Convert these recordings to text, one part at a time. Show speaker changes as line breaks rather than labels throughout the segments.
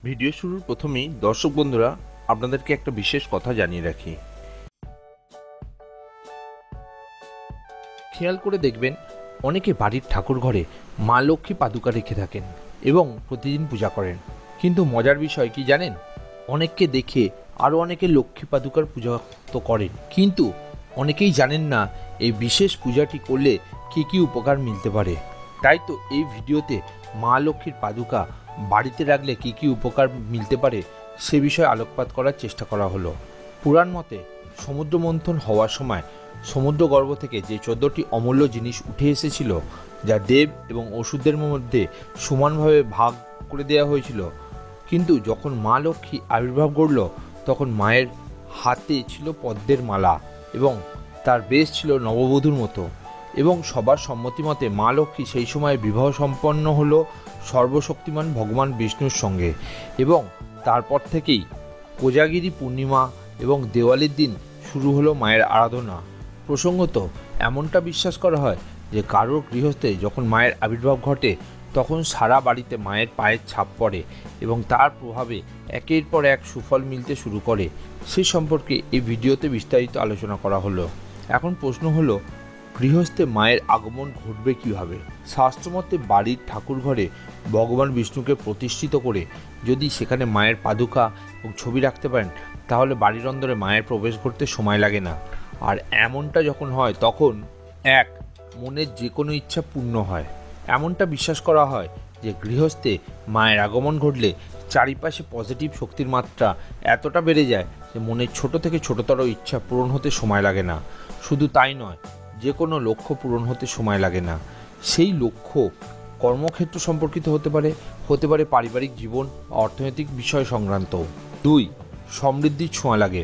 Video শুরুর প্রথমেই দর্শক বন্ধুরা আপনাদেরকে একটা বিশেষ কথা জানিয়ে রাখি। খেয়াল করে দেখবেন অনেকে বাড়ির ঠাকুর ঘরে মা লক্ষ্মী পাদুকা রেখে থাকেন এবং প্রতিদিন পূজা করেন, কিন্তু মজার বিষয় কি জানেন, অনেককে দেখে আরও অনেকে লক্ষ্মী পাদুকার পূজা তো করেন, কিন্তু অনেকেই জানেন না এই বিশেষ পূজাটি করলে কী কী উপকার মিলতে পারে। তাই তো এই ভিডিওতে মা লক্ষ্মীর পাদুকা বাড়িতে রাখলে কী কী উপকার মিলতে পারে সে বিষয়ে আলোকপাত করার চেষ্টা করা হলো। পুরাণ মতে সমুদ্র মন্থন হওয়ার সময় সমুদ্রগর্ভ থেকে যে 14টি অমূল্য জিনিস উঠে এসেছিল, যা দেব এবং অসুরদের মধ্যে সমানভাবে ভাগ করে দেওয়া হয়েছিল, কিন্তু যখন মা লক্ষ্মী আবির্ভাব করল তখন মায়ের হাতে ছিল পদ্মের মালা এবং তার বেশ ছিল নববধূর মতো, এবং সবার সম্মতি মতে মা লক্ষ্মী সেই সময় বিবাহ সম্পন্ন হলো সর্বশক্তিমান ভগবান বিষ্ণুর সঙ্গে, এবং তারপর থেকেই কোজাগিরি পূর্ণিমা এবং দেওয়ালির দিন শুরু হলো মায়ের আরাধনা। প্রসঙ্গত এমনটা বিশ্বাস করা হয় যে কারোর গৃহস্থে যখন মায়ের আবির্ভাব ঘটে তখন সারা বাড়িতে মায়ের পায়ের ছাপ পড়ে এবং তার প্রভাবে একের পর এক সুফল মিলতে শুরু করে। সে সম্পর্কে এই ভিডিওতে বিস্তারিত আলোচনা করা হলো। এখন প্রশ্ন হলো, গৃহস্থে মায়ের আগমন ঘটবে কীভাবে? শাস্ত্রমতে বাড়ির ঠাকুর ঘরে ভগবান বিষ্ণুকে প্রতিষ্ঠিত করে যদি সেখানে মায়ের পাদুকা এবং ছবি রাখতে পারেন তাহলে বাড়ির অন্দরে মায়ের প্রবেশ করতে সময় লাগে না। আর এমনটা যখন হয় তখন মনের যে কোনো ইচ্ছা পূর্ণ হয়। এমনটা বিশ্বাস করা হয় যে গৃহস্থে মায়ের আগমন ঘটলে চারিপাশে পজিটিভ শক্তির মাত্রা এতটা বেড়ে যায় যে মনের ছোট থেকে ছোটতর ইচ্ছা পূরণ হতে সময় লাগে না। শুধু তাই নয়, যে কোনো লক্ষ্য পূরণ হতে সময় লাগে না। সেই লক্ষ্য কর্মক্ষেত্র সম্পর্কিত হতে পারে পারিবারিক জীবন, অর্থনৈতিক বিষয় সংক্রান্ত। 2. সমৃদ্ধির ছোঁয়া লাগে।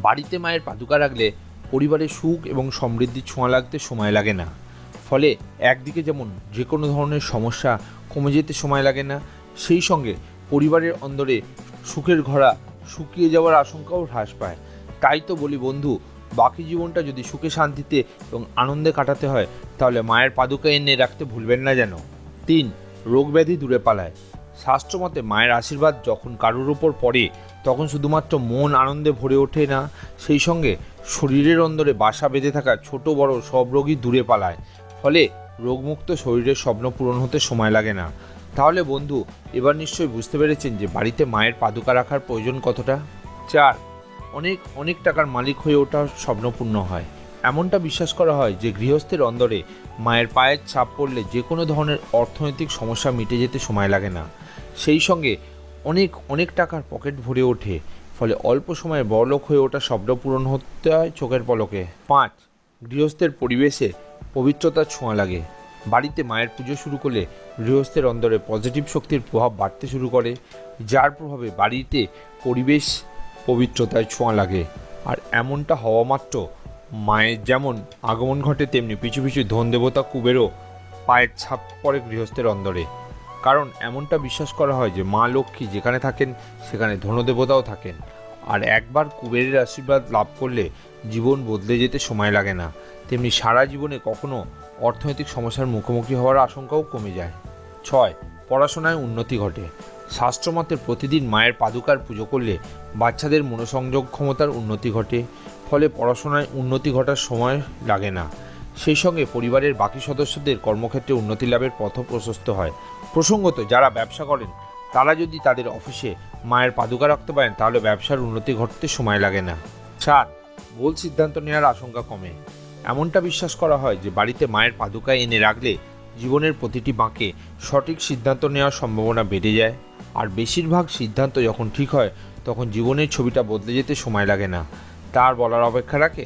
বাড়িতে মায়ের পাদুকা রাখলে পরিবারে সুখ এবং সমৃদ্ধির ছোঁয়া লাগতে সময় লাগে না। ফলে একদিকে যেমন যে কোনো ধরনের সমস্যা কমে যেতে সময় লাগে না, সেই সঙ্গে পরিবারের অন্দরে সুখের ঘোড়া শুকিয়ে যাওয়ার আশঙ্কাও হ্রাস পায়। তাই তো বলি বন্ধু, বাকি জীবনটা যদি সুখে শান্তিতে এবং আনন্দে কাটাতে হয় তাহলে মায়ের পাদুকা এনে রাখতে ভুলবেন না যেন। 3. রোগ ব্যাধি দূরে পালায়। শাস্ত্রমতে মায়ের আশীর্বাদ যখন কারোর ওপর পড়ে তখন শুধুমাত্র মন আনন্দে ভরে ওঠে না, সেই সঙ্গে শরীরের অন্দরে বাসা বেঁধে থাকা ছোট বড় সব রোগই দূরে পালায়। ফলে রোগমুক্ত শরীরের স্বপ্ন পূরণ হতে সময় লাগে না। তাহলে বন্ধু, এবার নিশ্চয়ই বুঝতে পেরেছেন যে বাড়িতে মায়ের পাদুকা রাখার প্রয়োজন কতটা। 4. অনেক টাকার মালিক হয়ে ওঠার স্বপ্নপূর্ণ হয়। এমনটা বিশ্বাস করা হয় যে গৃহস্থের অন্দরে মায়ের পায়ের ছাপ পড়লে যে কোনো ধরনের অর্থনৈতিক সমস্যা মিটে যেতে সময় লাগে না, সেই সঙ্গে অনেক টাকার পকেট ভরে ওঠে। ফলে অল্প সময়ে বড়লোক হয়ে ওঠা স্বপ্ন পূরণ হতে হয় চোখের পলকে। 5. গৃহস্থের পরিবেশে পবিত্রতার ছোঁয়া লাগে। বাড়িতে মায়ের পুজো শুরু করলে গৃহস্থের অন্দরে পজিটিভ শক্তির প্রভাব বাড়তে শুরু করে, যার প্রভাবে বাড়িতে পরিবেশ পবিত্রতায় ছোঁয়া লাগে। আর এমনটা হওয়া মাত্র মায়ের যেমন আগমন ঘটে তেমনি পিছু পিছু ধন দেবতা কুবেরও পায়ের ছাপ পড়ে গৃহস্থের অন্দরে। কারণ এমনটা বিশ্বাস করা হয় যে মা লক্ষ্মী যেখানে থাকেন সেখানে ধনদেবতাও থাকেন। আর একবার কুবেরের আশীর্বাদ লাভ করলে জীবন বদলে যেতে সময় লাগে না, তেমনি সারা জীবনে কখনো অর্থনৈতিক সমস্যার মুখোমুখি হওয়ার আশঙ্কাও কমে যায়। 6. পড়াশোনায় উন্নতি ঘটে। শাস্ত্রমতে প্রতিদিন মায়ের পাদুকার পুজো করলে বাচ্চাদের মনোসংযোগ ক্ষমতার উন্নতি ঘটে, ফলে পড়াশোনায় উন্নতি ঘটার সময় লাগে না। সেই সঙ্গে পরিবারের বাকি সদস্যদের কর্মক্ষেত্রে উন্নতি লাভের পথ প্রশস্ত হয়। প্রসঙ্গত যারা ব্যবসা করেন তারা যদি তাদের অফিসে মায়ের পাদুকা রাখতে পারেন তাহলে ব্যবসার উন্নতি ঘটতে সময় লাগে না। 7. ভুল সিদ্ধান্ত নেওয়ার আশঙ্কা কমে। এমনটা বিশ্বাস করা হয় যে বাড়িতে মায়ের পাদুকা এনে রাখলে জীবনের প্রতিটি বাঁকে সঠিক সিদ্ধান্ত নেওয়ার সম্ভাবনা বেড়ে যায়। আর বেশিরভাগ সিদ্ধান্ত যখন ঠিক হয় তখন জীবনের ছবিটা বদলে যেতে সময় লাগে না। তার বলার অপেক্ষা রাখে?